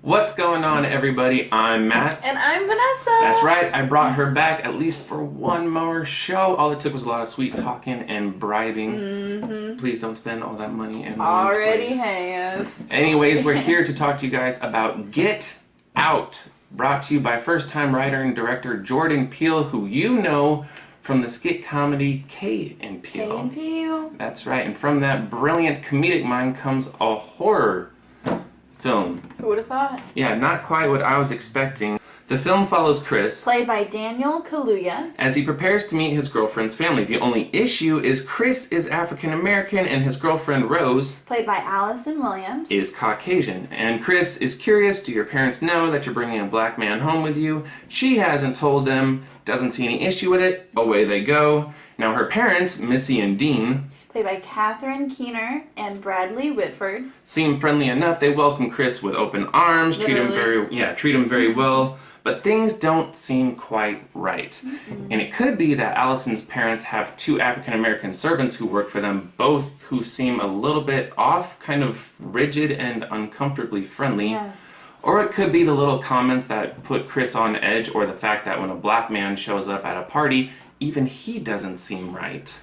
What's going on, everybody? I'm Matt. And I'm Vanessa. That's right, I brought her back at least for one more show. All it took was a lot of sweet talking and bribing. Mm-hmm. Please don't spend all that money in Already one place. have. Anyways, we're here to talk to you guys about Get Out, brought to you by first-time writer and director Jordan Peele, who you know from the skit comedy Key and Peele. Key and Peele. That's right, and from that brilliant comedic mind comes a horror film. Who would have thought? Yeah, not quite what I was expecting. The film follows Chris, played by Daniel Kaluuya, as he prepares to meet his girlfriend's family. The only issue is Chris is African American and his girlfriend Rose, played by Allison Williams, is Caucasian. And Chris is curious, do your parents know that you're bringing a black man home with you? She hasn't told them, doesn't see any issue with it, away they go. Now her parents, Missy and Dean, played by Catherine Keener and Bradley Whitford, seem friendly enough. They welcome Chris with open arms, treat him very well, but things don't seem quite right. Mm-hmm. And it could be that Allison's parents have two African American servants who work for them, both who seem a little bit off, kind of rigid and uncomfortably friendly. Yes. Or it could be the little comments that put Chris on edge, or the fact that when a black man shows up at a party, even he doesn't seem right.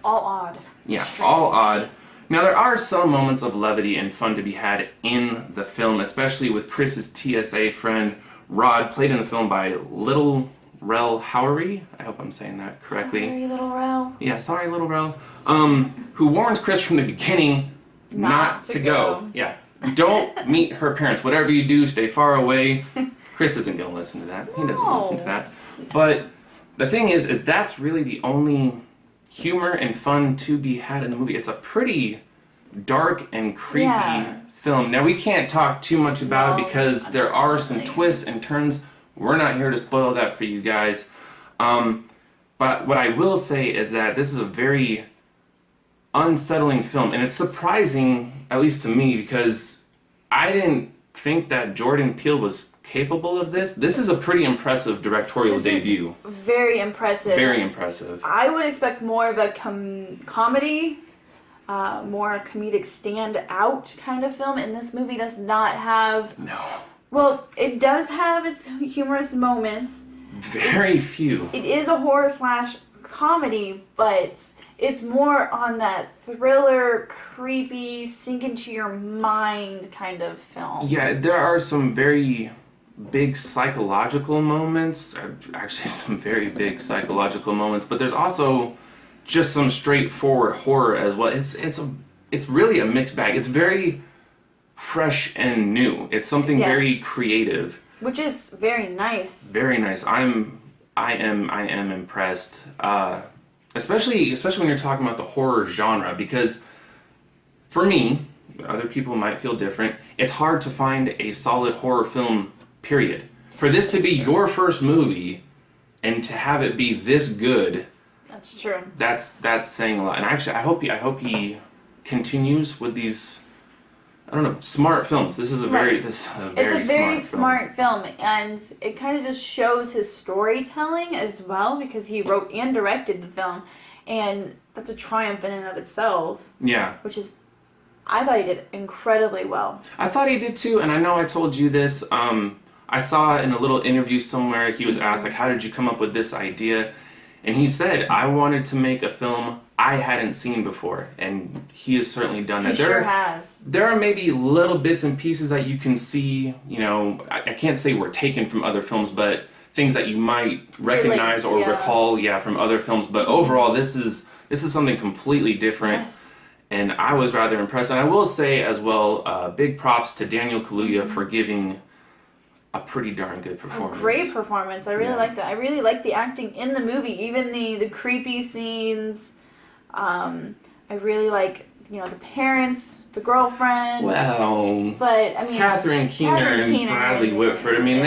All odd. Yeah, Strange. all odd. Now, there are some moments of levity and fun to be had in the film, especially with Chris's TSA friend, Rod, played in the film by Little Rel Howery. I hope I'm saying that correctly. Sorry, Little Rel. Yeah, sorry, Little Rel. Who warns Chris from the beginning not to go. Yeah, don't meet her parents. Whatever you do, stay far away. Chris isn't going to listen to that. He doesn't listen to that. But the thing is that's really the only humor and fun to be had in the movie. It's a pretty dark and creepy film. Now, we can't talk too much about it because there are some twists and turns. We're not here to spoil that for you guys. But what I will say is that this is a very unsettling film, and it's surprising, at least to me, because I didn't think that Jordan Peele was capable of this. This is a pretty impressive directorial debut. Very impressive. Very impressive. I would expect more of a comedy, more a comedic stand-out kind of film, and this movie does not have... No. Well, it does have its humorous moments. Very few. It is a horror/comedy, but it's more on that thriller, creepy, sink into your mind kind of film. Yeah, there are some very big psychological moments, actually some very big psychological moments, but there's also just some straightforward horror as well. It's really a mixed bag. It's very fresh and new. It's something very creative, which is very nice. Very nice. I am impressed. Especially when you're talking about the horror genre, because for me, other people might feel different, it's hard to find a solid horror film, period. For this to be your first movie and to have it be this good, that's true. That's saying a lot. And actually, I hope he continues with these, I don't know, smart films. This is a very smart film, and it kind of just shows his storytelling as well, because he wrote and directed the film, and that's a triumph in and of itself. Yeah. Which is, I thought he did incredibly well. I thought he did too, and I know I told you this. I saw in a little interview somewhere, he was asked, like, how did you come up with this idea? And he said, I wanted to make a film I hadn't seen before, and he has certainly done that. He sure has. There are maybe little bits and pieces that you can see, you know, I can't say were taken from other films, but things that you might recognize or recall, from other films. But overall, this is something completely different. Yes. And I was rather impressed. And I will say as well, big props to Daniel Kaluuya for giving a pretty darn good performance. A great performance. I really like that. I really like the acting in the movie, even the creepy scenes. I really like, the parents, the girlfriend. Well, but I mean, Catherine Keener and Bradley Whitford. I mean,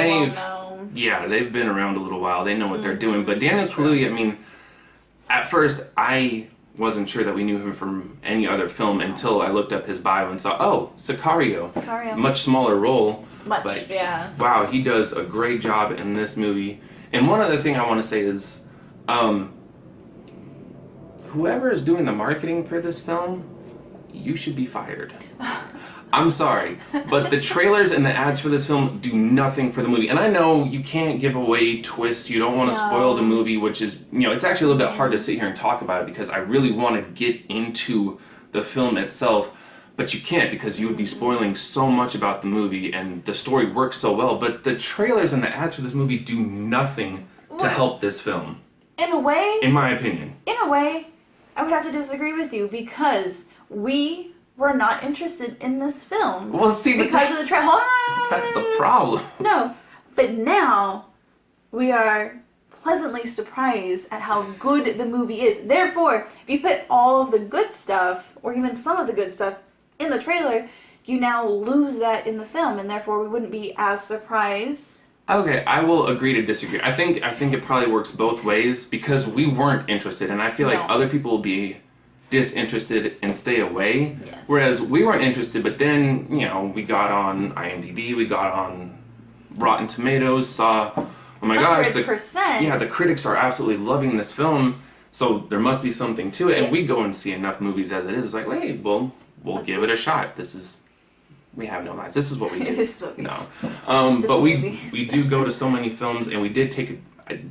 they've been around a little while. They know what they're doing. But Daniel Kaluuya, I mean, at first I wasn't sure that we knew him from any other film until I looked up his bio and saw, Sicario. Much smaller role. Wow, he does a great job in this movie. And one other thing I want to say is, whoever is doing the marketing for this film, you should be fired. I'm sorry, but the trailers and the ads for this film do nothing for the movie. And I know you can't give away twists. You don't want to spoil the movie, which is, it's actually a little bit hard to sit here and talk about it because I really want to get into the film itself. But you can't because you would be spoiling so much about the movie and the story works so well. But the trailers and the ads for this movie do nothing to help this film. In a way... In my opinion. In a way, I would have to disagree with you because we were not interested in this film. Well, see... Because of the trailer. Hold on. That's the problem. No, but now we are pleasantly surprised at how good the movie is. Therefore, if you put all of the good stuff, or even some of the good stuff, in the trailer, you now lose that in the film, and therefore we wouldn't be as surprised. Okay, I will agree to disagree. I think it probably works both ways because we weren't interested, and I feel like other people will be disinterested and stay away. Yes. Whereas we weren't interested, but then, we got on IMDb, we got on Rotten Tomatoes, saw, oh my gosh, 100%. The critics are absolutely loving this film, so there must be something to it, and we go and see enough movies as it is. It's like, wait, well, we'll give it a shot. We have no lives. This is what we do. This is what we do. But we do go to so many films, and we did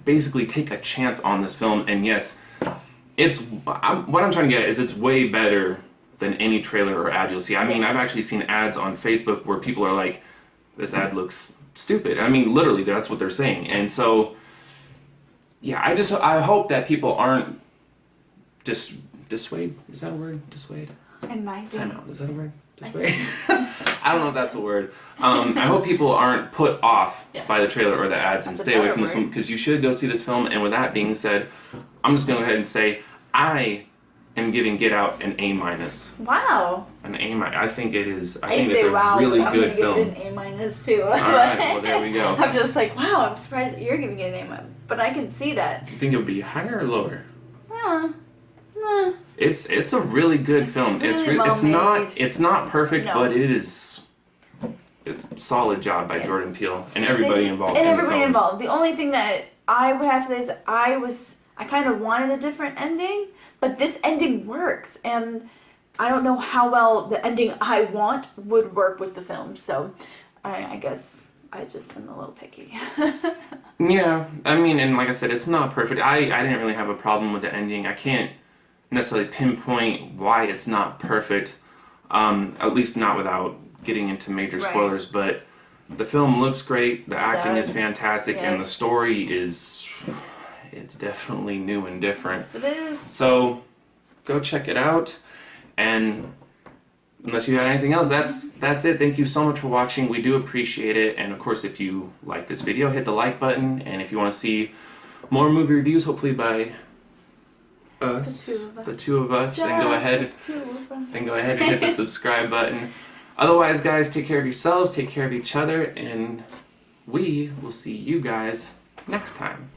basically take a chance on this film, and yes, what I'm trying to get at is it's way better than any trailer or ad you'll see. I mean, I've actually seen ads on Facebook where people are like, this ad looks stupid. I mean, literally, that's what they're saying. And so, yeah, I hope that people aren't dissuade. Is that a word? Dissuade? It might be. Time out. Is that a word? Dissuade? I don't know if that's a word. I hope people aren't put off by the trailer or the ads and stay away from this film because you should go see this film. And with that being said, I'm just going to go ahead and say I am giving Get Out an A-. Wow. An A-. I think it is. I think it's a really good film. I'm gonna give it an A- too. All right. Well, there we go. I'm just like, wow. I'm surprised that you're giving it an A-, but I can see that. You think it would be higher or lower? Nah. It's a really good film. Really it's not perfect, but it's a solid job by Jordan Peele and everybody involved. And everybody involved. The only thing that I would have to say is I kind of wanted a different ending, but this ending works, and I don't know how well the ending I want would work with the film. So I guess I just am a little picky. Yeah, I mean, and like I said, it's not perfect. I didn't really have a problem with the ending. I can't necessarily pinpoint why it's not perfect, at least not without getting into major spoilers, but the film looks great, the acting is fantastic, and the story it's definitely new and different. Yes, it is. So, go check it out, and unless you had anything else, that's it. Thank you so much for watching. We do appreciate it, and of course, if you like this video, hit the like button, and if you want to see more movie reviews, hopefully by the two of us, then go ahead and hit the subscribe button. Otherwise, guys, take care of yourselves, take care of each other, and we will see you guys next time.